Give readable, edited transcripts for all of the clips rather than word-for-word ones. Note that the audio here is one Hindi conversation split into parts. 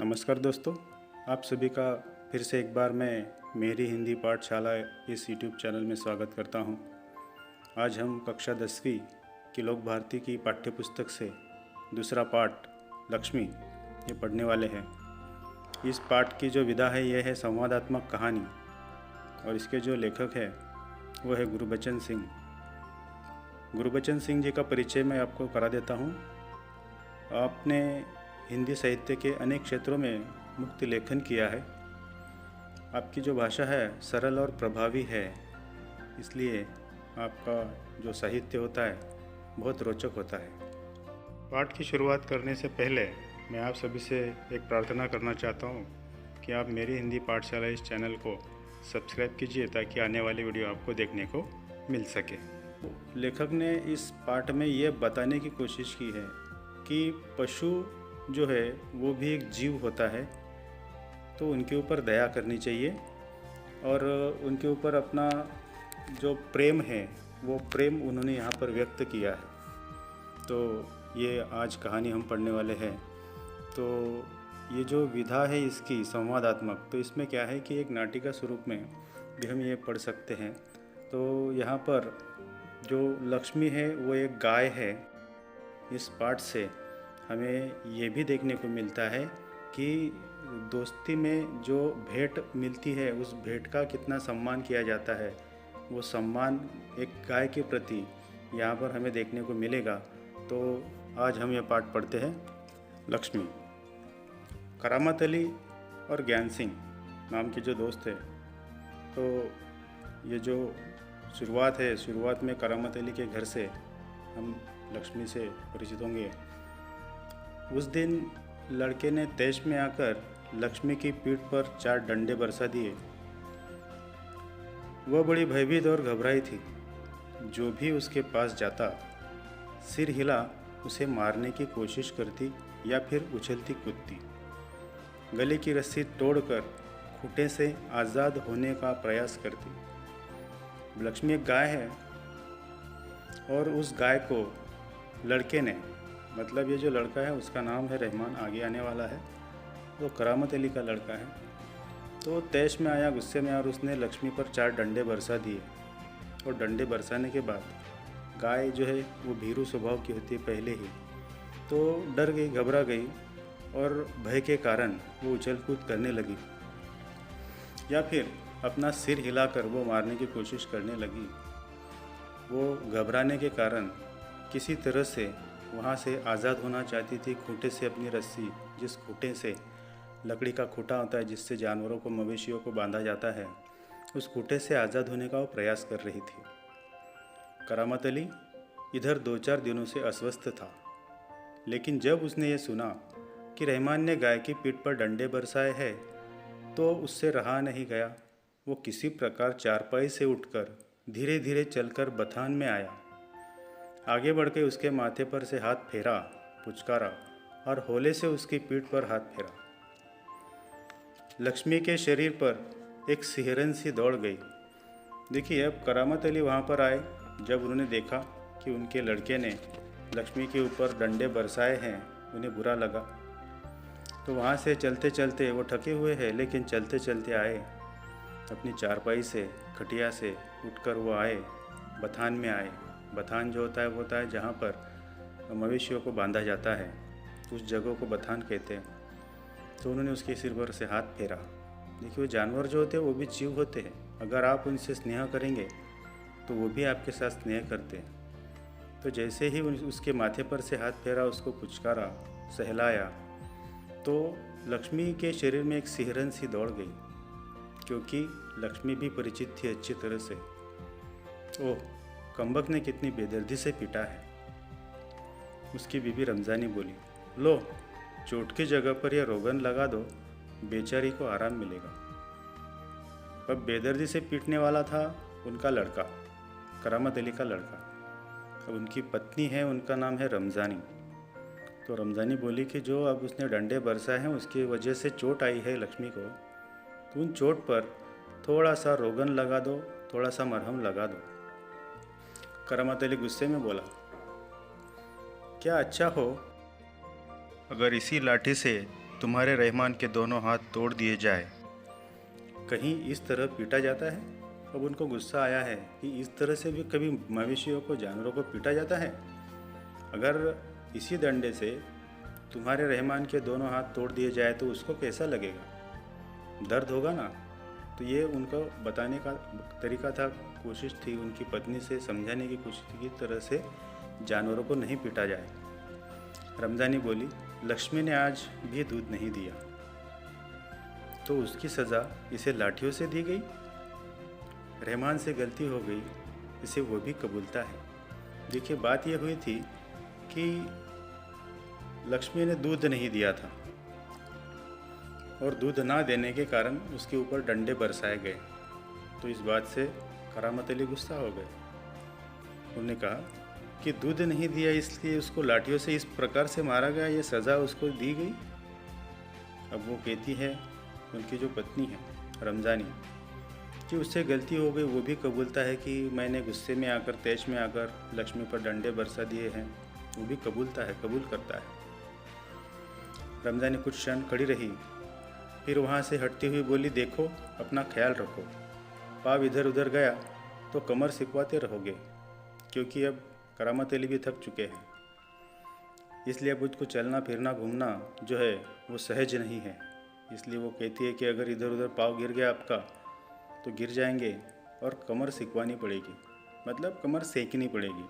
नमस्कार दोस्तों, आप सभी का फिर से एक बार मैं मेरी हिंदी पाठशाला इस यूट्यूब चैनल में स्वागत करता हूं। आज हम कक्षा 10वीं की लोक भारती की पाठ्यपुस्तक से दूसरा पाठ लक्ष्मी ये पढ़ने वाले हैं। इस पाठ की जो विधा है यह है संवादात्मक कहानी और इसके जो लेखक है वो है गुरबचन सिंह। गुरबचन सिंह जी का परिचय मैं आपको करा देता हूँ। आपने हिंदी साहित्य के अनेक क्षेत्रों में मुक्त लेखन किया है। आपकी जो भाषा है सरल और प्रभावी है, इसलिए आपका जो साहित्य होता है बहुत रोचक होता है। पाठ की शुरुआत करने से पहले मैं आप सभी से एक प्रार्थना करना चाहता हूँ कि आप मेरी हिंदी पाठशाला इस चैनल को सब्सक्राइब कीजिए ताकि आने वाली वीडियो आपको देखने को मिल सके। लेखक ने इस पाठ में ये बताने की कोशिश की है कि पशु जो है वो भी एक जीव होता है, तो उनके ऊपर दया करनी चाहिए और उनके ऊपर अपना जो प्रेम है वो प्रेम उन्होंने यहाँ पर व्यक्त किया है। तो ये आज कहानी हम पढ़ने वाले हैं। तो ये जो विधा है इसकी संवादात्मक, तो इसमें क्या है कि एक नाटिका स्वरूप में भी हम ये पढ़ सकते हैं। तो यहाँ पर जो लक्ष्मी है वो एक गाय है। इस पाठ से हमें ये भी देखने को मिलता है कि दोस्ती में जो भेंट मिलती है उस भेंट का कितना सम्मान किया जाता है। वो सम्मान एक गाय के प्रति यहाँ पर हमें देखने को मिलेगा। तो आज हम ये पाठ पढ़ते हैं। लक्ष्मी। करामत अली और ज्ञान सिंह नाम के जो दोस्त हैं, तो ये जो शुरुआत में करामत अली के घर से हम लक्ष्मी से परिचित होंगे। उस दिन लड़के ने तैश में आकर लक्ष्मी की पीठ पर 4 डंडे बरसा दिए। वह बड़ी भयभीत और घबराई थी। जो भी उसके पास जाता सिर हिला उसे मारने की कोशिश करती या फिर उछलती कूदती। गले की रस्सी तोड़कर खूंटे से आज़ाद होने का प्रयास करती। लक्ष्मी एक गाय है और उस गाय को लड़के ने, मतलब ये जो लड़का है उसका नाम है रहमान, आगे आने वाला है, वो करामत अली का लड़का है। तो तैश में आया गुस्से में और उसने लक्ष्मी पर 4 डंडे बरसा दिए। और डंडे बरसाने के बाद गाय जो है वो भीरू स्वभाव की होती है पहले ही, तो डर गई, घबरा गई और भय के कारण वो उछल कूद करने लगी या फिर अपना सिर हिलाकर वो मारने की कोशिश करने लगी। वो घबराने के कारण किसी तरह से वहाँ से आज़ाद होना चाहती थी। खूंटे से अपनी रस्सी, जिस खूंटे से लकड़ी का खूंटा होता है जिससे जानवरों को, मवेशियों को बांधा जाता है, उस खूंटे से आज़ाद होने का वो प्रयास कर रही थी। करामत अली इधर 2-4 दिनों से अस्वस्थ था, लेकिन जब उसने ये सुना कि रहमान ने गाय की पीठ पर डंडे बरसाए हैं तो उससे रहा नहीं गया। वो किसी प्रकार चारपाई से उठकर धीरे धीरे चलकर बथान में आया। आगे बढ़ के उसके माथे पर से हाथ फेरा, पुचकारा और होले से उसकी पीठ पर हाथ फेरा। लक्ष्मी के शरीर पर एक सिहरन सी दौड़ गई। देखिए, अब करामत अली वहाँ पर आए। जब उन्होंने देखा कि उनके लड़के ने लक्ष्मी के ऊपर डंडे बरसाए हैं, उन्हें बुरा लगा। तो वहाँ से चलते चलते, वो थके हुए हैं लेकिन चलते चलते आए, अपनी चारपाई से, खटिया से उठकर वो आए, बथान में आए। बथान जो होता है वो होता है जहाँ पर मवेशियों को बांधा जाता है, उस जगह को बथान कहते हैं। तो उन्होंने उसके सिर पर से हाथ फेरा। देखिए, वो जानवर जो होते हैं वो भी जीव होते हैं। अगर आप उनसे स्नेह करेंगे तो वो भी आपके साथ स्नेह करते हैं। तो जैसे ही उसके माथे पर से हाथ फेरा, उसको पुचकारा, सहलाया, तो लक्ष्मी के शरीर में एक सिहरन सी दौड़ गई, क्योंकि लक्ष्मी भी परिचित थी अच्छी तरह से। ओह, कम्बक ने कितनी बेदर्दी से पीटा है। उसकी बीबी रमज़ानी बोली, लो, चोट की जगह पर यह रोगन लगा दो, बेचारी को आराम मिलेगा। अब बेदर्दी से पीटने वाला था उनका लड़का, करामत अली का लड़का। अब उनकी पत्नी है, उनका नाम है रमज़ानी। तो रमज़ानी बोली कि जो अब उसने डंडे बरसाए हैं उसकी वजह से चोट आई है लक्ष्मी को, तो उन चोट पर थोड़ा सा रोगन लगा दो, थोड़ा सा मरहम लगा दो। करामत अली गुस्से में बोला, क्या अच्छा हो अगर इसी लाठी से तुम्हारे रहमान के दोनों हाथ तोड़ दिए जाए। कहीं इस तरह पीटा जाता है। अब उनको गुस्सा आया है कि इस तरह से भी कभी मवेशियों को, जानवरों को पीटा जाता है। अगर इसी डंडे से तुम्हारे रहमान के दोनों हाथ तोड़ दिए जाए तो उसको कैसा लगेगा, दर्द होगा ना। तो ये उनको बताने का तरीका था, कोशिश थी उनकी पत्नी से समझाने की कोशिश थी कि तरह से जानवरों को नहीं पीटा जाए। रमज़ानी बोली, लक्ष्मी ने आज भी दूध नहीं दिया तो उसकी सज़ा इसे लाठियों से दी गई। रहमान से गलती हो गई, इसे वो भी कबूलता है। देखिए, बात यह हुई थी कि लक्ष्मी ने दूध नहीं दिया था और दूध ना देने के कारण उसके ऊपर डंडे बरसाए गए। तो इस बात से करामत अली गुस्सा हो गए। उन्होंने कहा कि दूध नहीं दिया इसलिए उसको लाठियों से इस प्रकार से मारा गया, ये सज़ा उसको दी गई। अब वो कहती है, उनकी जो पत्नी है रमज़ानी, कि उससे गलती हो गई। वो भी कबूलता है कि मैंने गुस्से में आकर, तेज में आकर लक्ष्मी पर डंडे बरसा दिए हैं। वो भी कबूलता है, कबूल करता है। रमज़ानी कुछ क्षण खड़ी रही, फिर वहाँ से हटती हुई बोली, देखो अपना ख्याल रखो, पाँव इधर उधर गया तो कमर सिकवाते रहोगे, क्योंकि अब करामत अली भी थक चुके हैं। इसलिए अब उसको चलना फिरना घूमना जो है वो सहज नहीं है। इसलिए वो कहती है कि अगर इधर उधर पाँव गिर गया आपका तो गिर जाएंगे और कमर सिकवानी पड़ेगी, मतलब कमर सेकनी पड़ेगी।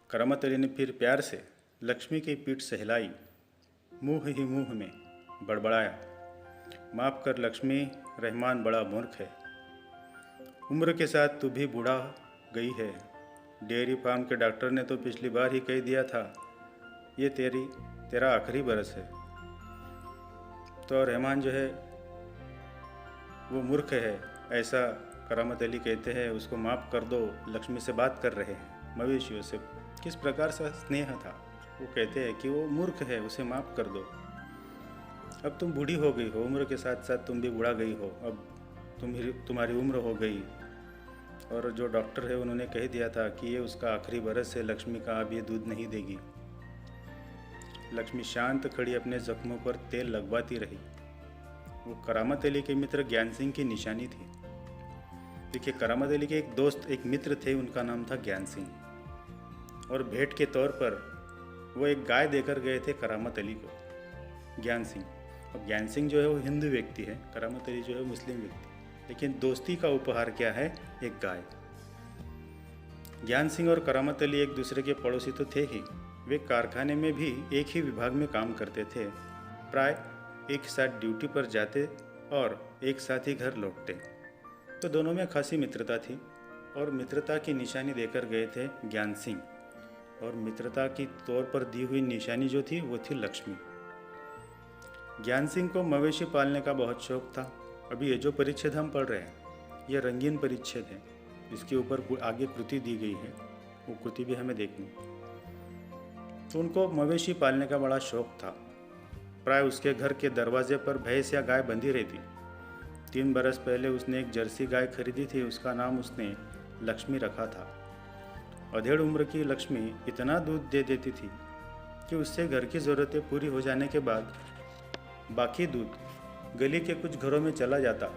करामत अली ने फिर प्यार से लक्ष्मी की पीठ सहलाई, मुँह ही मुँह में बड़बड़ाया, माफ़ कर लक्ष्मी, रहमान बड़ा मूर्ख है। उम्र के साथ तू भी बूढ़ा गई है। डेयरी फार्म के डॉक्टर ने तो पिछली बार ही कह दिया था ये तेरा आखिरी बरस है। तो रहमान जो है वो मूर्ख है, ऐसा करामत अली कहते हैं। उसको माफ़ कर दो, लक्ष्मी से बात कर रहे हैं, मवेशियों से किस प्रकार से स्नेह था। वो कहते हैं कि वो मूर्ख है, उसे माफ़ कर दो। अब तुम बूढ़ी हो गई हो, उम्र के साथ साथ तुम भी बूढ़ा गई हो, अब तुम्हारी उम्र हो गई। और जो डॉक्टर है उन्होंने कह दिया था कि ये उसका आखिरी बरस है लक्ष्मी का, अब ये दूध नहीं देगी। लक्ष्मी शांत खड़ी अपने जख्मों पर तेल लगवाती रही। वो करामत अली के मित्र ज्ञान सिंह की निशानी थी। देखिए, करामत अली के एक दोस्त, एक मित्र थे, उनका नाम था ज्ञान सिंह, और भेंट के तौर पर वो एक गाय देकर गए थे करामत अली को, ज्ञान सिंह। अब ज्ञान सिंह जो है वो हिंदू व्यक्ति है, करामत अली जो है मुस्लिम व्यक्ति, लेकिन दोस्ती का उपहार क्या है, एक गाय। ज्ञान सिंह और करामत अली एक दूसरे के पड़ोसी तो थे ही, वे कारखाने में भी एक ही विभाग में काम करते थे। प्राय एक साथ ड्यूटी पर जाते और एक साथ ही घर लौटते। तो दोनों में खासी मित्रता थी, और मित्रता की निशानी देकर गए थे ज्ञान सिंह, और मित्रता की तौर पर दी हुई निशानी जो थी वो थी लक्ष्मी। ज्ञान सिंह को मवेशी पालने का बहुत शौक था। अभी ये जो परिच्छेद हम पढ़ रहे हैं यह रंगीन परिच्छेद है, इसके ऊपर आगे कृति दी गई है, वो कृति भी हमें देखनी। तो उनको मवेशी पालने का बड़ा शौक था। प्राय उसके घर के दरवाजे पर भैंस या गाय बंधी रहती। 3 बरस पहले उसने एक जर्सी गाय खरीदी थी, उसका नाम उसने लक्ष्मी रखा था। अधेड़ उम्र की लक्ष्मी इतना दूध दे देती थी कि उससे घर की ज़रूरतें पूरी हो जाने के बाद बाकी दूध गली के कुछ घरों में चला जाता।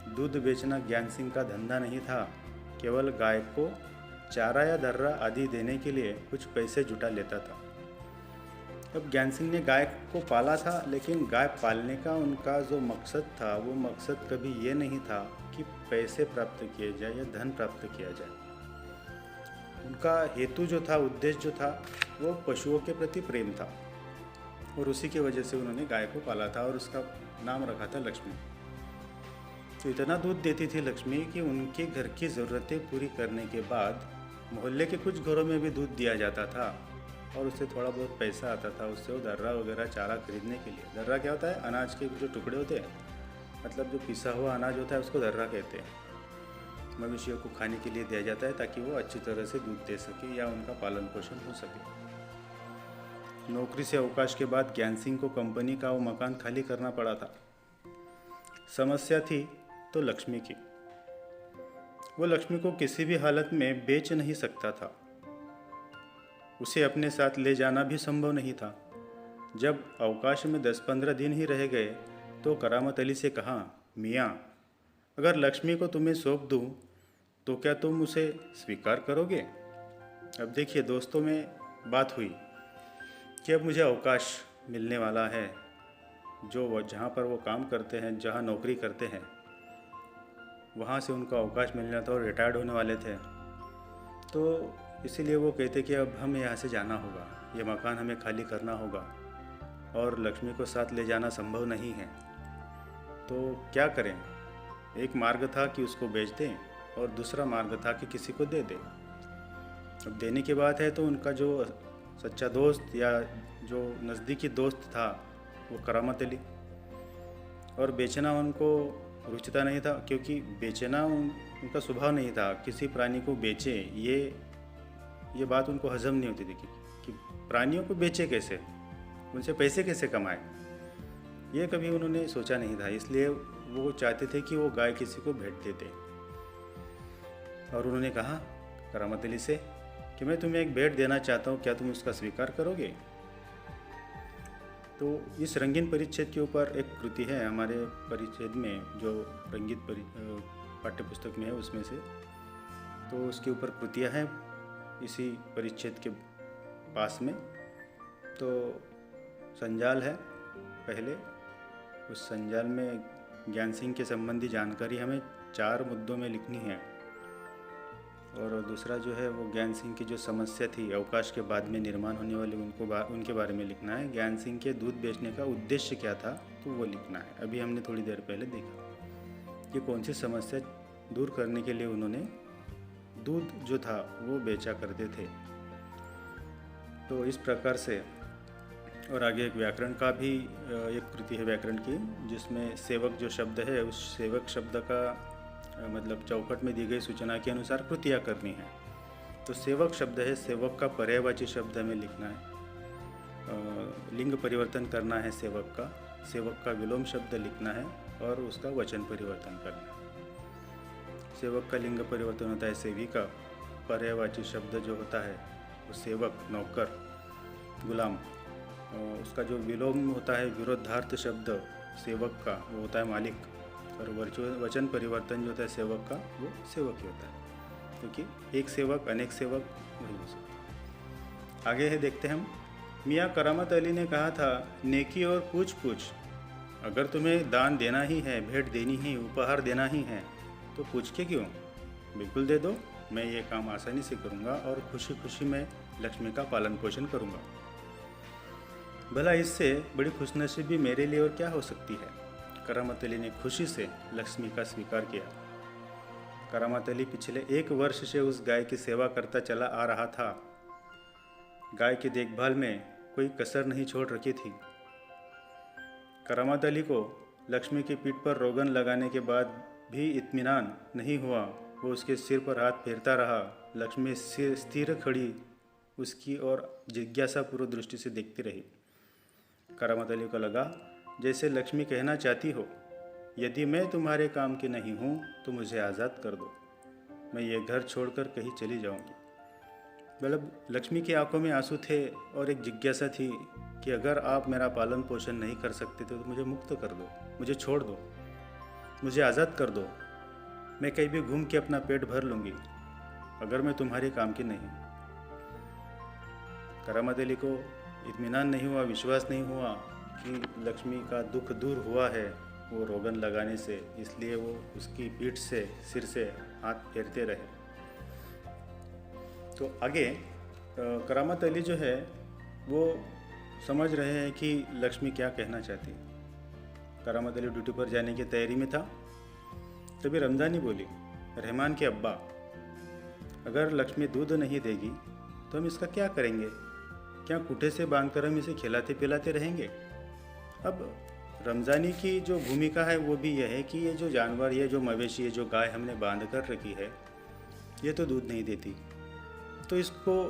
दूध बेचना ज्ञान सिंह का धंधा नहीं था, केवल गाय को चारा या दर्रा आदि देने के लिए कुछ पैसे जुटा लेता था। अब ज्ञान सिंह ने गाय को पाला था, लेकिन गाय पालने का उनका जो मकसद था वो मकसद कभी ये नहीं था कि पैसे प्राप्त किए जाए या धन प्राप्त किया जाए। उनका हेतु जो था, उद्देश्य जो था, वो पशुओं के प्रति प्रेम था, और उसी की वजह से उन्होंने गाय को पाला था और उसका नाम रखा था लक्ष्मी। तो इतना दूध देती थी लक्ष्मी कि उनके घर की ज़रूरतें पूरी करने के बाद मोहल्ले के कुछ घरों में भी दूध दिया जाता था, और उससे थोड़ा बहुत पैसा आता था। उससे वो दर्रा वगैरह चारा खरीदने के लिए, दर्रा क्या होता है, अनाज के जो टुकड़े होते हैं, मतलब जो पिसा हुआ अनाज होता है उसको दर्रा कहते हैं। मवेशियों को खाने के लिए दिया जाता है ताकि वो अच्छी तरह से दूध दे सके या उनका पालन पोषण हो सके। नौकरी से अवकाश के बाद ज्ञान सिंह को कंपनी का वो मकान खाली करना पड़ा था। समस्या थी तो लक्ष्मी की। वो लक्ष्मी को किसी भी हालत में बेच नहीं सकता था, उसे अपने साथ ले जाना भी संभव नहीं था। जब अवकाश में 10-15 दिन ही रह गए तो करामत अली से कहा, मियाँ, अगर लक्ष्मी को तुम्हें सौंप दूँ तो क्या तुम उसे स्वीकार करोगे? अब देखिए दोस्तों, में बात हुई कि अब मुझे अवकाश मिलने वाला है, जो वो जहाँ पर वो काम करते हैं, जहाँ नौकरी करते हैं, वहाँ से उनको अवकाश मिलना था और रिटायर्ड होने वाले थे। तो इसीलिए वो कहते कि अब हमें यहाँ से जाना होगा, ये मकान हमें खाली करना होगा और लक्ष्मी को साथ ले जाना संभव नहीं है। तो क्या करें? एक मार्ग था कि उसको बेच दें और दूसरा मार्ग था कि किसी को दे दें। अब देने की बात है तो उनका जो सच्चा दोस्त या जो नज़दीकी दोस्त था वो करामत अली, और बेचना उनको रुचता नहीं था, क्योंकि बेचना उनका स्वभाव नहीं था। किसी प्राणी को बेचे, ये बात उनको हजम नहीं होती थी कि प्राणियों को बेचे कैसे, उनसे पैसे कैसे कमाए, ये कभी उन्होंने सोचा नहीं था। इसलिए वो चाहते थे कि वो गाय किसी को भेंट देते। और उन्होंने कहा करामत अली से कि मैं तुम्हें एक भेंट देना चाहता हूँ, क्या तुम उसका स्वीकार करोगे? तो इस रंगीन परिच्छेद के ऊपर एक कृति है हमारे परिच्छेद में, जो रंगीत पाठ्य पुस्तक में है उसमें से। तो उसके ऊपर कृतियाँ हैं इसी परिच्छेद के पास में। तो संजाल है पहले, उस संजाल में ज्ञान सिंह के संबंधी जानकारी हमें 4 मुद्दों में लिखनी है। और दूसरा जो है वो ज्ञान सिंह की जो समस्या थी अवकाश के बाद में निर्माण होने वाली, उनके बारे में लिखना है। ज्ञान सिंह के दूध बेचने का उद्देश्य क्या था तो वो लिखना है। अभी हमने थोड़ी देर पहले देखा कि कौन सी समस्या दूर करने के लिए उन्होंने दूध जो था वो बेचा करते थे। तो इस प्रकार से, और आगे एक व्याकरण का भी एक कृति है व्याकरण की, जिसमें सेवक जो शब्द है उस सेवक शब्द का मतलब चौखट में दी गई सूचना के अनुसार कृतियाँ करनी है। तो सेवक शब्द है, सेवक का पर्यायवाची शब्द हमें लिखना है, लिंग परिवर्तन करना है सेवक का विलोम शब्द लिखना है और उसका वचन परिवर्तन करना है। सेवक का लिंग परिवर्तन होता है सेविका, पर्यायवाची शब्द जो होता है वो सेवक, नौकर, गुलाम। उसका जो विलोम होता है विरोधार्थ शब्द सेवक का वो होता है मालिक, और वचन परिवर्तन जो होता है सेवक का वो सेवक ही होता है, क्योंकि एक सेवक अनेक सेवक वही हो सकता है। आगे है देखते हैं हम। मियाँ करामत अली ने कहा था, नेकी और पूछ पूछ, अगर तुम्हें दान देना ही है, भेंट देनी ही, उपहार देना ही है तो पूछ के क्यों, बिल्कुल दे दो, मैं ये काम आसानी से करूँगा और खुशी खुशी में लक्ष्मी का पालन पोषण करूँगा। भला इससे बड़ी खुशनसीबी मेरे लिए और क्या हो सकती है। करामत अली ने खुशी से लक्ष्मी का स्वीकार किया। करामत अली पिछले 1 वर्ष से उस गाय की सेवा करता चला आ रहा था। गाय की देखभाल में कोई कसर नहीं छोड़ रखी थी। करामत अली को लक्ष्मी की पीठ पर रोगन लगाने के बाद भी इत्मीनान नहीं हुआ। वो उसके सिर पर हाथ फेरता रहा। लक्ष्मी सिर स्थिर खड़ी उसकी ओर जिज्ञासापूर्वक दृष्टि से देखती रही। करामत अली को लगा जैसे लक्ष्मी कहना चाहती हो, यदि मैं तुम्हारे काम की नहीं हूँ तो मुझे आज़ाद कर दो, मैं ये घर छोड़कर कहीं चली जाऊँगी। मतलब लक्ष्मी की आंखों में आंसू थे और एक जिज्ञासा थी कि अगर आप मेरा पालन पोषण नहीं कर सकते तो मुझे मुक्त कर दो, मुझे छोड़ दो, मुझे आज़ाद कर दो, मैं कहीं भी घूम के अपना पेट भर लूँगी अगर मैं तुम्हारे काम की नहीं। करामत अली को इत्मीनान नहीं हुआ, विश्वास नहीं हुआ कि लक्ष्मी का दुख दूर हुआ है वो रोगन लगाने से, इसलिए वो उसकी पीठ से सिर से हाथ फेरते रहे। तो आगे करामत अली जो है वो समझ रहे हैं कि लक्ष्मी क्या कहना चाहती है। करामत अली ड्यूटी पर जाने की तैयारी में था, तभी रमज़ानी बोली, रहमान के अब्बा, अगर लक्ष्मी दूध नहीं देगी तो हम इसका क्या करेंगे? क्या कुटे से बांधकर हम इसे खिलाते पिलाते रहेंगे? अब रमज़ानी की जो भूमिका है वो भी यह है कि ये जो जानवर, ये जो मवेशी, ये जो गाय हमने बांध कर रखी है, ये तो दूध नहीं देती, तो इसको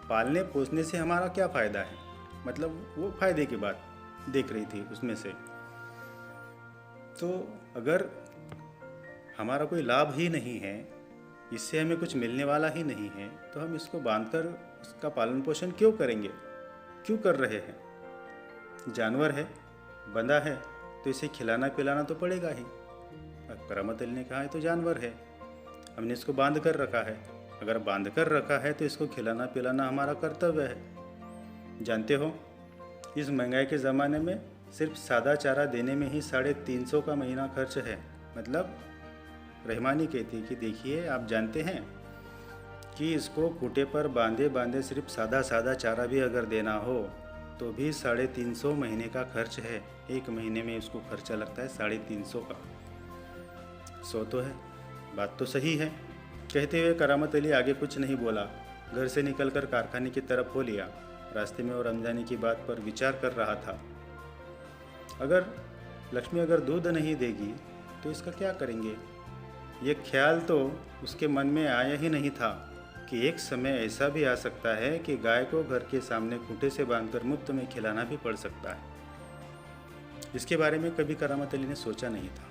पालने पोसने से हमारा क्या फ़ायदा है? मतलब वो फ़ायदे की बात देख रही थी उसमें से। तो अगर हमारा कोई लाभ ही नहीं है, इससे हमें कुछ मिलने वाला ही नहीं है, तो हम इसको बांधकर इसका पालन पोषण क्यों करेंगे, क्यों कर रहे हैं? जानवर है, बंधा है, तो इसे खिलाना पिलाना तो पड़ेगा ही। करामत अली ने कहा, ये तो जानवर है, हमने इसको बांध कर रखा है, अगर बांध कर रखा है तो इसको खिलाना पिलाना हमारा कर्तव्य है। जानते हो, इस महंगाई के ज़माने में सिर्फ सादा चारा देने में ही 350 का महीना खर्च है। मतलब रहमानी कहती कि देखिए, आप जानते हैं कि इसको खूंटे पर बांधे बांधे सिर्फ सादा सादा चारा भी अगर देना हो तो भी 350 महीने का खर्च है। एक महीने में इसको खर्चा लगता है 350 का। 100 तो है, बात तो सही है। कहते हुए करामत अली आगे कुछ नहीं बोला, घर से निकलकर कारखाने की तरफ हो लिया। रास्ते में वो रमजानी की बात पर विचार कर रहा था। अगर लक्ष्मी अगर दूध नहीं देगी तो इसका क्या करेंगे? ये ख्याल तो उसके मन में आया ही नहीं था कि एक समय ऐसा भी आ सकता है कि गाय को घर के सामने खूंटे से बांधकर मुफ्त में खिलाना भी पड़ सकता है। इसके बारे में कभी करामत अली ने सोचा नहीं था,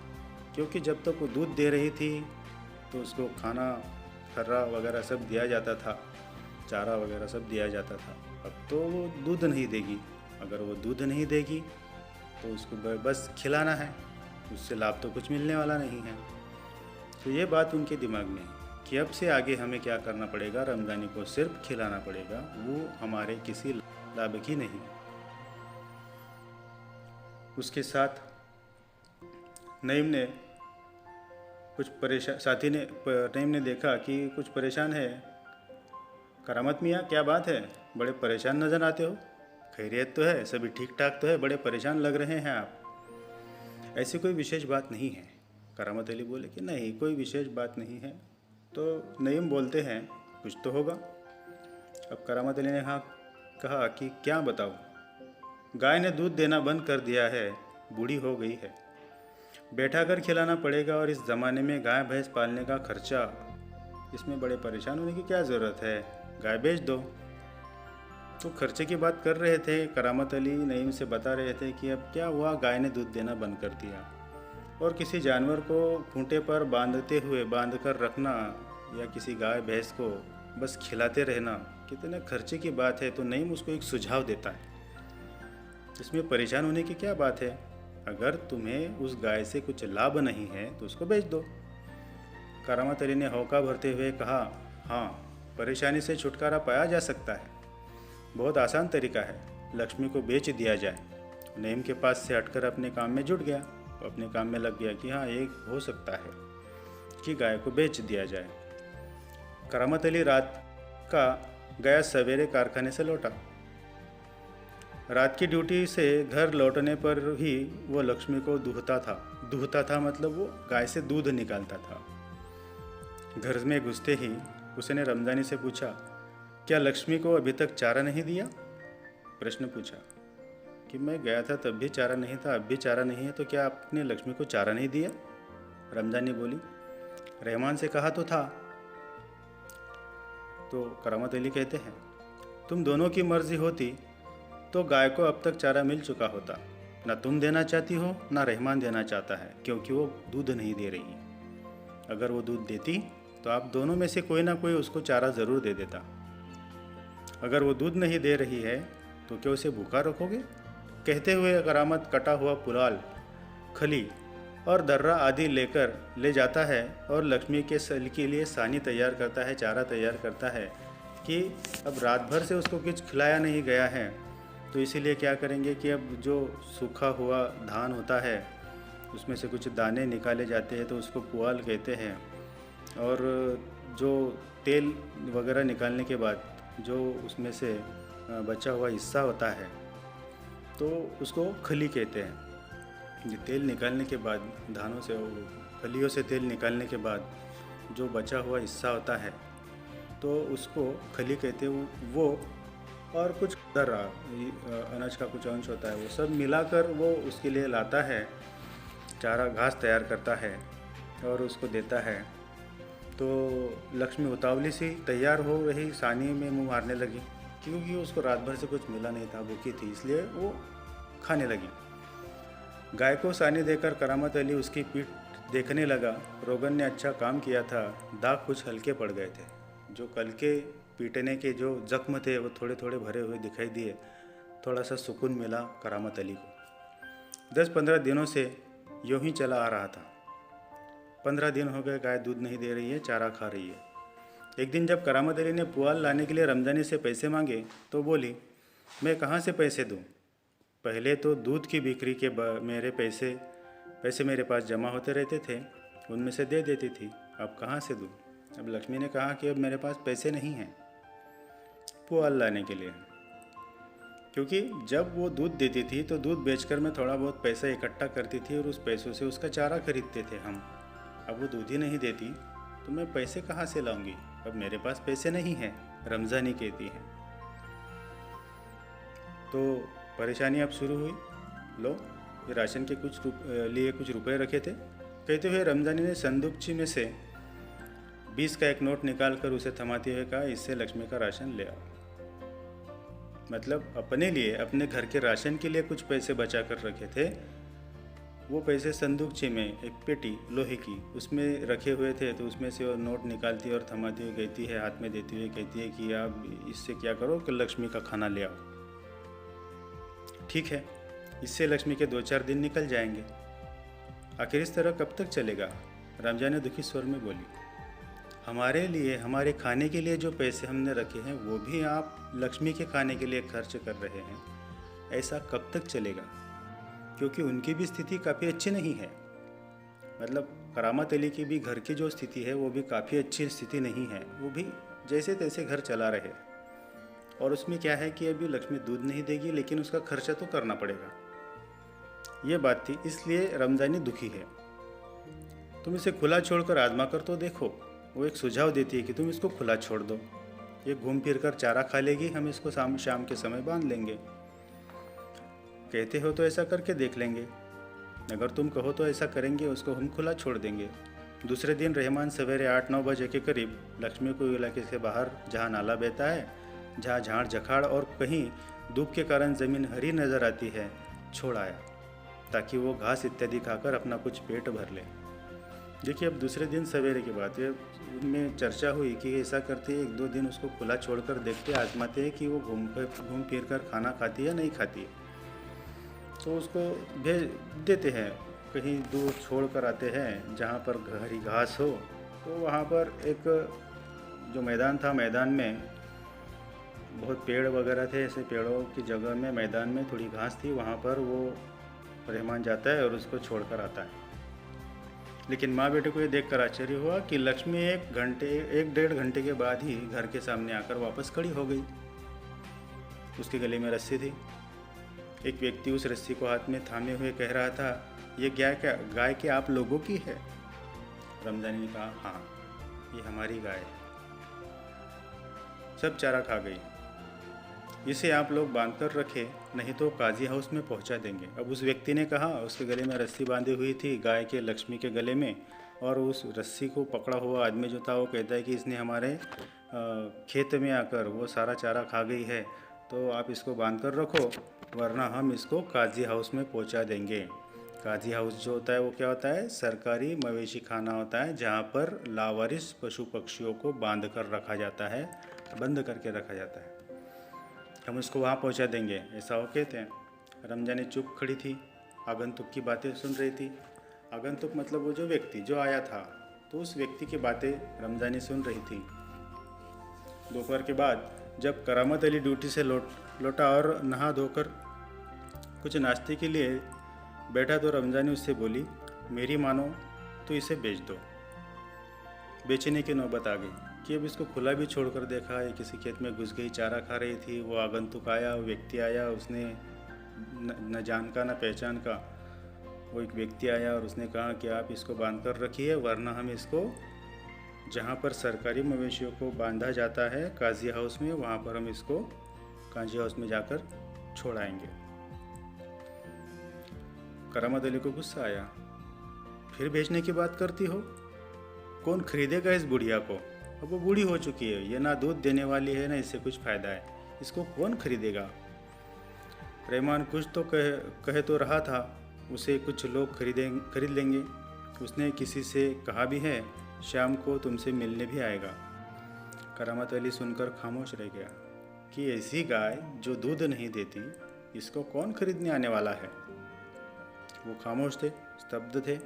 क्योंकि जब तक वो दूध दे रही थी तो उसको खाना खर्रा वगैरह सब दिया जाता था, चारा वगैरह सब दिया जाता था। अब तो वो दूध नहीं देगी, अगर वो दूध नहीं देगी तो उसको बस खिलाना है, उससे लाभ तो कुछ मिलने वाला नहीं है। तो ये बात उनके दिमाग में है कि अब से आगे हमें क्या करना पड़ेगा, रमजानी को सिर्फ खिलाना पड़ेगा, वो हमारे किसी लाभ की नहीं। उसके साथ नईम ने कुछ परेशान साथी ने नईम ने देखा कि कुछ परेशान है। करामत मियाँ, क्या बात है, बड़े परेशान नज़र आते हो? खैरियत तो है, सभी ठीक ठाक तो है, बड़े परेशान लग रहे हैं आप। ऐसी कोई विशेष बात नहीं है। करामत अली बोले कि नहीं, कोई विशेष बात नहीं है। तो नईम बोलते हैं, कुछ तो होगा। अब करामत अली ने कहा कि क्या बताऊँ, गाय ने दूध देना बंद कर दिया है, बूढ़ी हो गई है, बैठा कर खिलाना पड़ेगा, और इस ज़माने में गाय भैंस पालने का खर्चा, इसमें बड़े परेशान होने की क्या ज़रूरत है, गाय बेच दो। तो खर्चे की बात कर रहे थे। करामत अली नईम से बता रहे थे कि अब क्या हुआ, गाय ने दूध देना बंद कर दिया, और किसी जानवर को खूंटे पर बांध कर रखना या किसी गाय भैंस को बस खिलाते रहना कितने खर्चे की बात है। तो नईम उसको एक सुझाव देता है, इसमें परेशान होने की क्या बात है, अगर तुम्हें उस गाय से कुछ लाभ नहीं है तो उसको बेच दो। करामत अली ने हौका भरते हुए कहा, हाँ, परेशानी से छुटकारा पाया जा सकता है, बहुत आसान तरीका है, लक्ष्मी को बेच दिया जाए। नईम के पास से हटकर अपने काम में जुट गया, अपने काम में लग गया कि हाँ, एक हो सकता है कि गाय को बेच दिया जाए। करामत अली रात का गया सवेरे कारखाने से लौटा। रात की ड्यूटी से घर लौटने पर ही वो लक्ष्मी को दूहता था, मतलब वो गाय से दूध निकालता था। घर में घुसते ही उसने रमजानी से पूछा, क्या लक्ष्मी को अभी तक चारा नहीं दिया? प्रश्न पूछा कि मैं गया था तब भी चारा नहीं था, अब भी चारा नहीं है, तो क्या आपने लक्ष्मी को चारा नहीं दिया? रमजानी बोली, रहमान से कहा तो था। तो करामत अली कहते हैं, तुम दोनों की मर्जी होती तो गाय को अब तक चारा मिल चुका होता, ना तुम देना चाहती हो ना रहमान देना चाहता है, क्योंकि वो दूध नहीं दे रही। अगर वो दूध देती तो आप दोनों में से कोई ना कोई उसको चारा ज़रूर दे देता। अगर वो दूध नहीं दे रही है तो क्या उसे भूखा रखोगे? कहते हुए करामत कटा हुआ पुलाल, खली और दर्रा आदि लेकर ले जाता है और लक्ष्मी के सल के लिए सानी तैयार करता है, चारा तैयार करता है कि अब रात भर से उसको कुछ खिलाया नहीं गया है, तो इसीलिए क्या करेंगे कि अब जो सूखा हुआ धान होता है उसमें से कुछ दाने निकाले जाते हैं, तो उसको पुआल कहते हैं। और जो तेल वगैरह निकालने के बाद जो उसमें से बचा हुआ हिस्सा होता है तो उसको खली कहते हैं। ये तेल निकालने के बाद, धानों से, खलियों से तेल निकालने के बाद जो बचा हुआ हिस्सा होता है तो उसको खली कहते हैं। वो और कुछ दर्रा, अनाज का कुछ अंश होता है, वो सब मिलाकर वो उसके लिए लाता है, चारा घास तैयार करता है और उसको देता है। तो लक्ष्मी उतावली सी तैयार हो रही सानी में मुंह मारने लगी, क्योंकि उसको रात भर से कुछ मिला नहीं था, भूखी थी, इसलिए वो खाने लगी। गाय को सानी देकर करामत अली उसकी पीठ देखने लगा। रोगन ने अच्छा काम किया था, दाग कुछ हल्के पड़ गए थे, जो कल के पीटने के जो जख्म थे वो थोड़े थोड़े भरे हुए दिखाई दिए। थोड़ा सा सुकून मिला करामत अली को। 10-15 दिनों से यूं ही चला आ रहा था। 15 दिन हो गए गाय दूध नहीं दे रही है, चारा खा रही है। एक दिन जब करामत अली ने पुआल लाने के लिए रमजानी से पैसे मांगे तो बोली, मैं कहाँ से पैसे दूँ? पहले तो दूध की बिक्री के मेरे पैसे मेरे पास जमा होते रहते थे, उनमें से दे देती थी, अब कहाँ से दूँ? अब लक्ष्मी ने कहा कि अब मेरे पास पैसे नहीं हैं पुआल लाने के लिए, क्योंकि जब वो दूध देती थी तो दूध बेचकर मैं थोड़ा बहुत पैसा इकट्ठा करती थी और उस पैसों से उसका चारा खरीदते थे हम। अब वो दूध ही नहीं देती तो मैं पैसे कहाँ से लाऊंगी? अब मेरे पास पैसे नहीं हैं, रमज़ानी कहती है। तो परेशानी अब शुरू हुई। लो, ये राशन के लिए कुछ रुपए रखे थे। कहते हुए रमज़ानी ने संदूकची में से 20 का एक नोट निकाल कर उसे थमाते हुए कहा, इससे लक्ष्मी का राशन ले आओ। मतलब अपने लिए, अपने घर के राशन के लिए कुछ पैसे बचा कर रखे थे, वो पैसे संदूकची में एक पेटी लोहे की उसमें रखे हुए थे। तो उसमें से वो नोट निकालती और थमाती हुई कहती है, हाथ में देती हुई कहती है कि आप इससे क्या करो कि लक्ष्मी का खाना ले आओ। ठीक है, इससे लक्ष्मी के 2-4 दिन निकल जाएंगे। आखिर इस तरह कब तक चलेगा? रमजान ने दुखी स्वर में बोली, हमारे लिए, हमारे खाने के लिए जो पैसे हमने रखे हैं वो भी आप लक्ष्मी के खाने के लिए खर्च कर रहे हैं। ऐसा कब तक चलेगा? क्योंकि उनकी भी स्थिति काफ़ी अच्छी नहीं है। मतलब करामत अली की भी घर की जो स्थिति है वो भी काफ़ी अच्छी स्थिति नहीं है। वो भी जैसे तैसे घर चला रहे, और उसमें क्या है कि अभी लक्ष्मी दूध नहीं देगी, लेकिन उसका खर्चा तो करना पड़ेगा। ये बात थी, इसलिए रमजानी दुखी है। तुम इसे खुला छोड़कर आजमा कर तो देखो। वो एक सुझाव देती है कि तुम इसको खुला छोड़ दो, ये घूम फिर कर चारा खा लेगी, हम इसको शाम के समय बांध लेंगे। कहते हो तो ऐसा करके देख लेंगे, अगर तुम कहो तो ऐसा करेंगे, उसको हम खुला छोड़ देंगे। दूसरे दिन रहमान सवेरे 8-9 बजे के करीब लक्ष्मी को इलाके से बाहर, जहाँ नाला बहता है, जहाँ झाड़ झखाड़ और कहीं धूप के कारण ज़मीन हरी नज़र आती है, छोड़ आया ताकि वो घास इत्यादि खाकर अपना कुछ पेट भर ले। देखिए, अब दूसरे दिन सवेरे की बात है, उनमें चर्चा हुई कि ऐसा करते हैं 1-2 दिन उसको खुला छोड़कर देखते, आजमाते हैं कि वो घूम फिर कर खाना खाती है या नहीं खाती है। तो उसको भेज देते हैं, कहीं दूर छोड़ कर आते हैं जहाँ पर हरी घास हो। तो वहाँ पर एक जो मैदान था, मैदान में बहुत पेड़ वगैरह थे, ऐसे पेड़ों की जगह में मैदान में थोड़ी घास थी, वहाँ पर वो रहमान जाता है और उसको छोड़ कर आता है। लेकिन माँ बेटे को ये देखकर आश्चर्य हुआ कि लक्ष्मी 1-1.5 घंटे के बाद ही घर के सामने आकर वापस खड़ी हो गई। उसके गले में रस्सी थी। एक व्यक्ति उस रस्सी को हाथ में थामे हुए कह रहा था, ये गाय क्या आप लोगों की है? रमजानी ने कहा, हाँ, ये हमारी गाय है, सब चारा खा गई, इसे आप लोग बांध कर रखे, नहीं तो काजी हाउस में पहुंचा देंगे। अब उस व्यक्ति ने कहा, उसके गले में रस्सी बांधी हुई थी गाय के, लक्ष्मी के गले में, और उस रस्सी को पकड़ा हुआ आदमी जो था वो कहता है कि इसने हमारे खेत में आकर वो सारा चारा खा गई है, तो आप इसको बांध कर रखो, वरना हम इसको काजी हाउस में पहुंचा देंगे। काजी हाउस जो होता है वो क्या होता है? सरकारी मवेशी खाना होता है, जहाँ पर लावारिस पशु पक्षियों को बांध कर रखा जाता है, बंद करके रखा जाता है। हम उसको वहाँ पहुँचा देंगे, ऐसा वो कहते हैं। रमजानी चुप खड़ी थी, आगंतुक की बातें सुन रही थी। आगंतुक मतलब वो जो व्यक्ति जो आया था, तो उस व्यक्ति की बातें रमजानी सुन रही थी। दोपहर के बाद जब करामत अली ड्यूटी से लौटा और नहा धोकर कुछ नाश्ते के लिए बैठा तो रमजानी उससे बोली, मेरी मानो तो इसे बेच दो। बेचने की नौबत आ गई कि अब इसको खुला भी छोड़कर देखा, ये किसी खेत में घुस गई, चारा खा रही थी। वो आगंतुक आया, वो व्यक्ति आया, उसने न जान का न पहचान का वो एक व्यक्ति आया और उसने कहा कि आप इसको बांध कर रखिए, वरना हम इसको जहाँ पर सरकारी मवेशियों को बांधा जाता है काजी हाउस में, वहाँ पर हम इसको काजी हाउस में जाकर छोड़ाएंगे। करामत अली को गुस्सा आया, फिर बेचने की बात करती हो? कौन खरीदेगा इस बुढ़िया को? अब वो बूढ़ी हो चुकी है, ये ना दूध देने वाली है, ना इससे कुछ फ़ायदा है, इसको कौन खरीदेगा? रहमान कुछ तो कहे तो रहा था, उसे कुछ लोग खरीद लेंगे। उसने किसी से कहा भी है, शाम को तुमसे मिलने भी आएगा। करामत अली सुनकर खामोश रह गया कि ऐसी गाय जो दूध नहीं देती, इसको कौन खरीदने आने वाला है। वो खामोश थे, स्तब्ध थे।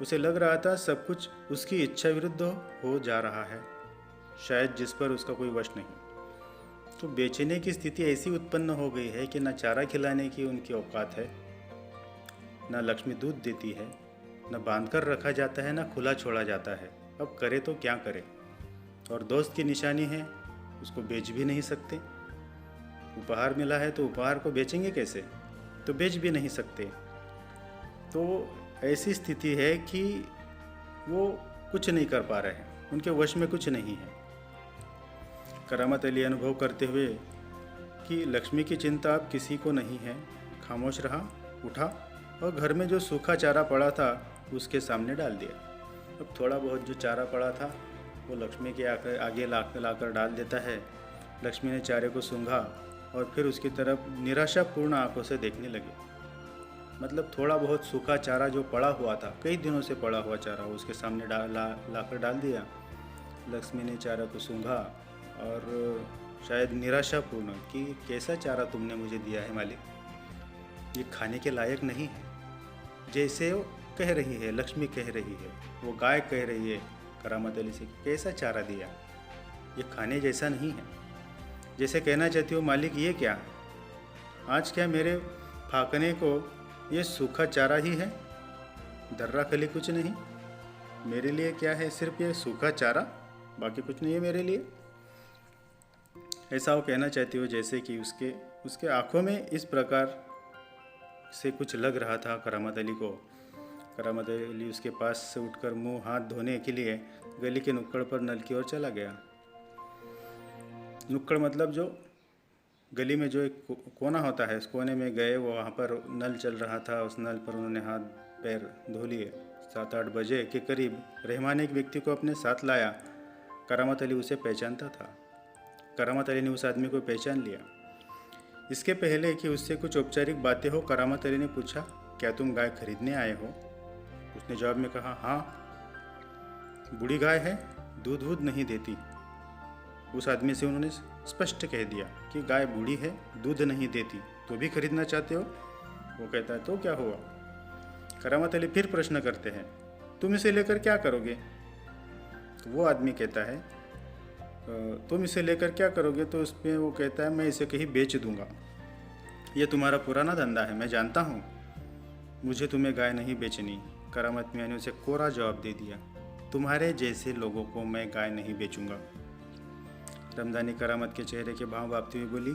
उसे लग रहा था सब कुछ उसकी इच्छा विरुद्ध हो जा रहा है, शायद जिस पर उसका कोई वश नहीं। तो बेचने की स्थिति ऐसी उत्पन्न हो गई है कि न चारा खिलाने की उनकी औकात है, न लक्ष्मी दूध देती है, न बांधकर रखा जाता है, न खुला छोड़ा जाता है। अब करे तो क्या करे। और दोस्त की निशानी है, उसको बेच भी नहीं सकते। उपहार मिला है तो उपहार को बेचेंगे कैसे, तो बेच भी नहीं सकते। तो ऐसी स्थिति है कि वो कुछ नहीं कर पा रहे हैं, उनके वश में कुछ नहीं है। करामत अली अनुभव करते हुए कि लक्ष्मी की चिंता अब किसी को नहीं है, खामोश रहा, उठा और घर में जो सूखा चारा पड़ा था उसके सामने डाल दिया। अब थोड़ा बहुत जो चारा पड़ा था वो लक्ष्मी के आगे लाकर डाल देता है। लक्ष्मी ने चारे को सूंघा और फिर उसकी तरफ निराशापूर्ण आंखों से देखने लगी। मतलब थोड़ा बहुत सूखा चारा जो पड़ा हुआ था, कई दिनों से पड़ा हुआ चारा, उसके सामने लाकर डाल दिया। लक्ष्मी ने चारा को सूंघा और शायद निराशापूर्ण कि कैसा चारा तुमने मुझे दिया है मालिक, ये खाने के लायक नहीं है। जैसे वो कह रही है, लक्ष्मी कह रही है, वो गाय कह रही है करामत अली से, कैसा चारा दिया, ये खाने जैसा नहीं है। जैसे कहना चाहती हो मालिक ये क्या, आज क्या मेरे फाकने को ये सूखा चारा ही है, दर्रा खली कुछ नहीं, मेरे लिए क्या है, सिर्फ ये सूखा चारा, बाकी कुछ नहीं है मेरे लिए। ऐसा वो कहना चाहती हो जैसे कि उसके आँखों में इस प्रकार से कुछ लग रहा था करामत अली को। करामत अली उसके पास से उठकर मुंह हाथ धोने के लिए गली के नुक्कड़ पर नल की ओर चला गया। नुक्कड़ मतलब जो गली में जो एक कोना होता है, उस कोने में गए, वो वहाँ पर नल चल रहा था, उस नल पर उन्होंने हाथ पैर धो लिए। 7-8 बजे के करीब रहमान एक व्यक्ति को अपने साथ लाया। करामत अली उसे पहचानता था। करामत अली ने उस आदमी को पहचान लिया। इसके पहले कि उससे कुछ औपचारिक बातें हो, करामत अली ने पूछा, क्या तुम गाय खरीदने आए हो? उसने जवाब में कहा, हाँ, बूढ़ी गाय है, दूध वूध नहीं देती। उस आदमी से उन्होंने स्पष्ट कह दिया कि गाय बूढ़ी है, दूध नहीं देती, तो भी खरीदना चाहते हो? वो कहता है, तो क्या हुआ? करामत अली फिर प्रश्न करते हैं, तुम इसे लेकर क्या करोगे? तो वो आदमी कहता है, तुम इसे लेकर क्या करोगे? तो उसमें वो कहता है, मैं इसे कहीं बेच दूंगा। ये तुम्हारा पुराना धंधा है, मैं जानता हूँ, मुझे तुम्हें गाय नहीं बेचनी। करामत मियाँ ने उसे कोरा जवाब दे दिया, तुम्हारे जैसे लोगों को मैं गाय नहीं बेचूंगा। रमजानी करामत के चेहरे के भाव भापती हुई बोली,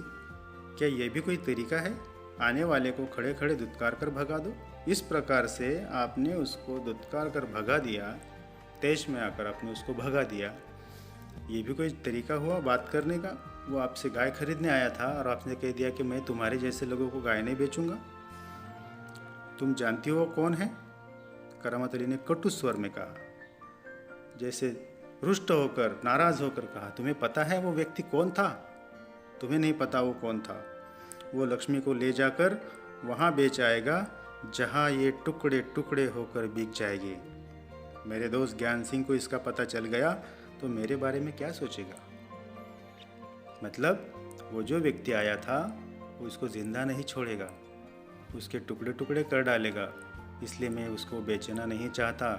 क्या यह भी कोई तरीका है? आने वाले को खड़े खड़े दुत्कार कर भगा दो। इस प्रकार से आपने उसको दुत्कार कर भगा दिया, तेज में आकर आपने उसको भगा दिया, ये भी कोई तरीका हुआ बात करने का? वो आपसे गाय खरीदने आया था और आपने कह दिया कि मैं तुम्हारे जैसे लोगों को गाय नहीं बेचूंगा। तुम जानती हो कौन है? करामत अली ने कटु स्वर में कहा, जैसे रुष्ट होकर, नाराज होकर कहा, तुम्हें पता है वो व्यक्ति कौन था? तुम्हें नहीं पता वो कौन था। वो लक्ष्मी को ले जाकर वहाँ बेच आएगा जहाँ ये टुकड़े टुकड़े होकर बिक जाएगी। मेरे दोस्त ज्ञान सिंह को इसका पता चल गया तो मेरे बारे में क्या सोचेगा? मतलब वो जो व्यक्ति आया था वो उसको जिंदा नहीं छोड़ेगा, उसके टुकड़े टुकड़े कर डालेगा, इसलिए मैं उसको बेचना नहीं चाहता।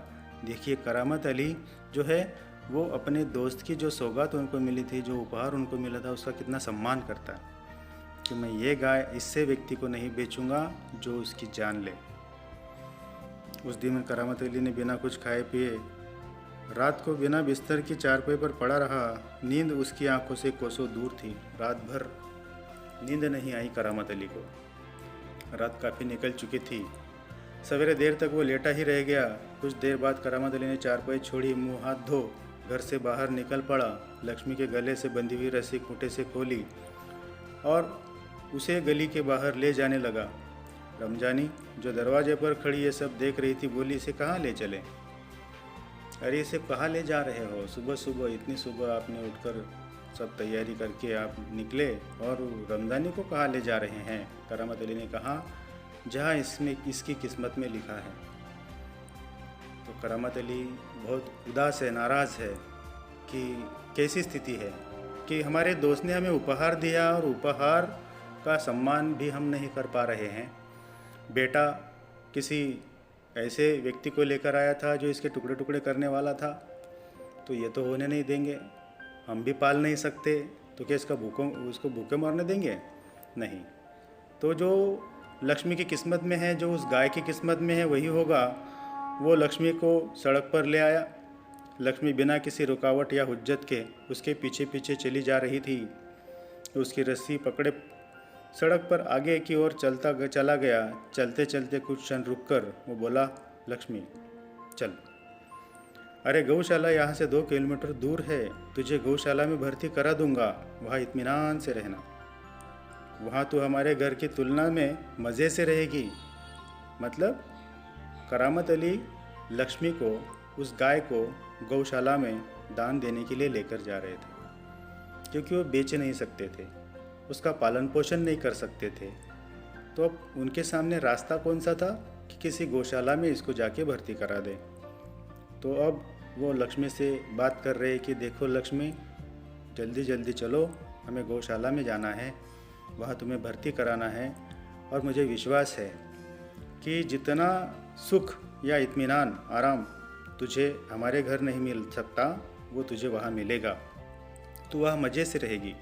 देखिए करामत अली जो है वो अपने दोस्त की जो सौगात उनको मिली थी, जो उपहार उनको मिला था, उसका कितना सम्मान करता है कि मैं ये गाय इससे व्यक्ति को नहीं बेचूंगा जो उसकी जान ले। उस दिन करामत अली ने बिना कुछ खाए पिए रात को बिना बिस्तर की चारपाई पर पड़ा रहा। नींद उसकी आंखों से कोसों दूर थी। रात भर नींद नहीं आई करामत अली को। रात काफ़ी निकल चुकी थी। सवेरे देर तक वो लेटा ही रह गया। कुछ देर बाद करामत अली ने चारपाई छोड़ी, मुंह हाथ धो घर से बाहर निकल पड़ा। लक्ष्मी के गले से बंधी हुई रस्सी खूंटे से खोली और उसे गली के बाहर ले जाने लगा। रमजानी जो दरवाजे पर खड़ी ये सब देख रही थी बोली, इसे कहाँ ले चले? अरे इसे कहाँ ले जा रहे हो? सुबह सुबह, इतनी सुबह आपने उठकर सब तैयारी करके आप निकले और रमजानी को कहाँ ले जा रहे हैं? करामत अली ने कहा, जहाँ इसमें इसकी किस्मत में लिखा है। तो करामत अली बहुत उदास है, नाराज़ है कि कैसी स्थिति है कि हमारे दोस्त ने हमें उपहार दिया और उपहार का सम्मान भी हम नहीं कर पा रहे हैं। बेटा किसी ऐसे व्यक्ति को लेकर आया था जो इसके टुकड़े टुकड़े करने वाला था, तो ये तो होने नहीं देंगे। हम भी पाल नहीं सकते, तो क्या उसको भूखे मरने देंगे? नहीं। तो जो लक्ष्मी की किस्मत में है, जो उस गाय की किस्मत में है, वही होगा। वो लक्ष्मी को सड़क पर ले आया। लक्ष्मी बिना किसी रुकावट या हुज्जत के उसके पीछे पीछे चली जा रही थी। उसकी रस्सी पकड़े सड़क पर आगे की ओर चला गया। चलते चलते कुछ क्षण रुककर वो बोला, लक्ष्मी चल। अरे गौशाला यहाँ से 2 किलोमीटर दूर है, तुझे गौशाला में भर्ती करा दूंगा, वहाँ इत्मीनान से रहना। वहाँ तू हमारे घर की तुलना में मज़े से रहेगी। मतलब करामत अली लक्ष्मी को, उस गाय को गौशाला में दान देने के लिए लेकर जा रहे थे, क्योंकि वो बेच नहीं सकते थे, उसका पालन पोषण नहीं कर सकते थे। तो अब उनके सामने रास्ता कौन सा था कि किसी गौशाला में इसको जाके भर्ती करा दे। तो अब वो लक्ष्मी से बात कर रहे कि देखो लक्ष्मी, जल्दी जल्दी चलो, हमें गौशाला में जाना है, वहाँ तुम्हें भर्ती कराना है। और मुझे विश्वास है कि जितना सुख या इत्मीनान, आराम तुझे हमारे घर नहीं मिल सकता, वो तुझे वहाँ मिलेगा। तू वहाँ मज़े से रहेगी।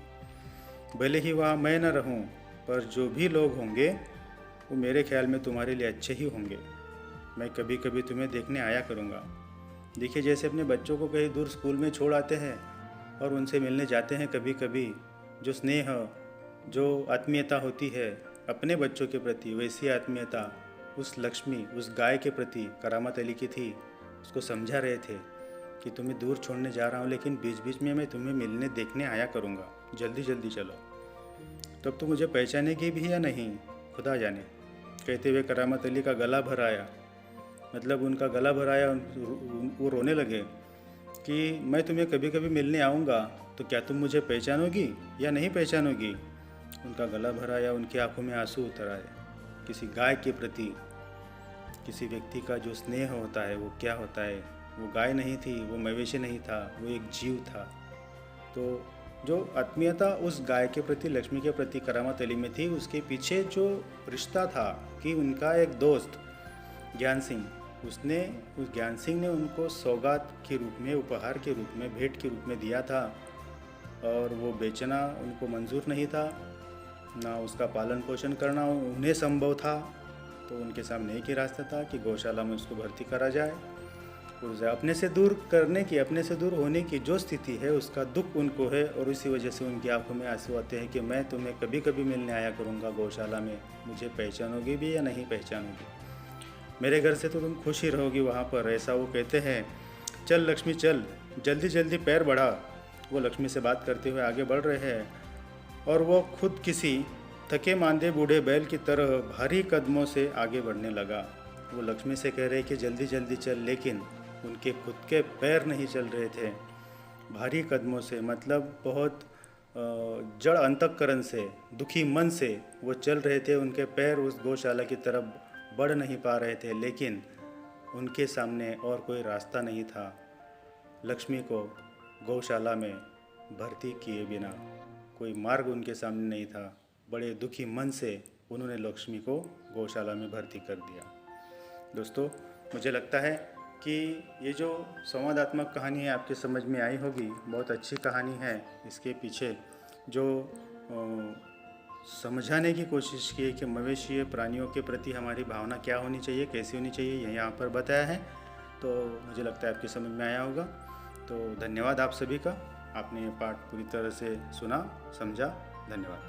भले ही वहाँ मैं न रहूँ, पर जो भी लोग होंगे वो मेरे ख्याल में तुम्हारे लिए अच्छे ही होंगे। मैं कभी कभी तुम्हें देखने आया करूँगा। देखिए, जैसे अपने बच्चों को कहीं दूर स्कूल में छोड़ आते हैं और उनसे मिलने जाते हैं कभी कभी, जो स्नेह, जो आत्मीयता होती है अपने बच्चों के प्रति, वैसी आत्मीयता उस लक्ष्मी, उस गाय के प्रति करामत अली की थी। उसको समझा रहे थे कि तुम्हें दूर छोड़ने जा रहा हूँ, लेकिन बीच बीच में मैं तुम्हें मिलने देखने आया करूँगा, जल्दी जल्दी चलो। तब तो मुझे पहचानेगी भी या नहीं, खुदा जाने। कहते हुए करामत अली का गला भर आया, मतलब उनका गला भर आया। वो रोने लगे कि मैं तुम्हें कभी कभी मिलने आऊँगा, तो क्या तुम मुझे पहचानोगी या नहीं पहचानोगी? उनका गला भर आया, उनकी आंखों में आंसू उतर आए। किसी गाय के प्रति किसी व्यक्ति का जो स्नेह होता है वो क्या होता है। वो गाय नहीं थी, वो मवेशी नहीं था, वो एक जीव था। तो जो आत्मीयता उस गाय के प्रति, लक्ष्मी के प्रति करामत अली में थी, उसके पीछे जो रिश्ता था कि उनका एक दोस्त ज्ञान सिंह, उस ज्ञान सिंह ने उनको सौगात के रूप में, उपहार के रूप में, भेंट के रूप में दिया था। और वो बेचना उनको मंजूर नहीं था, ना उसका पालन पोषण करना उन्हें संभव था। तो उनके सामने एक ही रास्ता था कि गौशाला में उसको भर्ती करा जाए। और अपने से दूर करने की, अपने से दूर होने की जो स्थिति है, उसका दुख उनको है। और इसी वजह से उनकी आंखों में आंसू आते हैं कि मैं तुम्हें कभी कभी मिलने आया करूँगा गौशाला में, मुझे पहचानोगी भी या नहीं पहचानोगी, मेरे घर से तो तुम खुश ही रहोगी वहाँ पर, ऐसा वो कहते हैं। चल लक्ष्मी चल, जल्दी जल्दी पैर बढ़ा। वो लक्ष्मी से बात करते हुए आगे बढ़ रहे हैं और वो खुद किसी थके मांदे बूढ़े बैल की तरह भारी कदमों से आगे बढ़ने लगा। वो लक्ष्मी से कह रहे कि जल्दी जल्दी चल, लेकिन उनके खुद के पैर नहीं चल रहे थे। भारी कदमों से मतलब बहुत जड़ अंतःकरण से, दुखी मन से वो चल रहे थे। उनके पैर उस गौशाला की तरफ बढ़ नहीं पा रहे थे, लेकिन उनके सामने और कोई रास्ता नहीं था लक्ष्मी को गौशाला में भर्ती किए बिना। कोई मार्ग उनके सामने नहीं था। बड़े दुखी मन से उन्होंने लक्ष्मी को गौशाला में भर्ती कर दिया। दोस्तों, मुझे लगता है कि ये जो संवादात्मक कहानी है आपके समझ में आई होगी। बहुत अच्छी कहानी है। इसके पीछे जो समझाने की कोशिश की है कि मवेशी प्राणियों के प्रति हमारी भावना क्या होनी चाहिए, कैसी होनी चाहिए, ये यहाँ पर बताया है। तो मुझे लगता है आपके समझ में आया होगा। तो धन्यवाद आप सभी का, आपने ये पाठ पूरी तरह से सुना, समझा। धन्यवाद।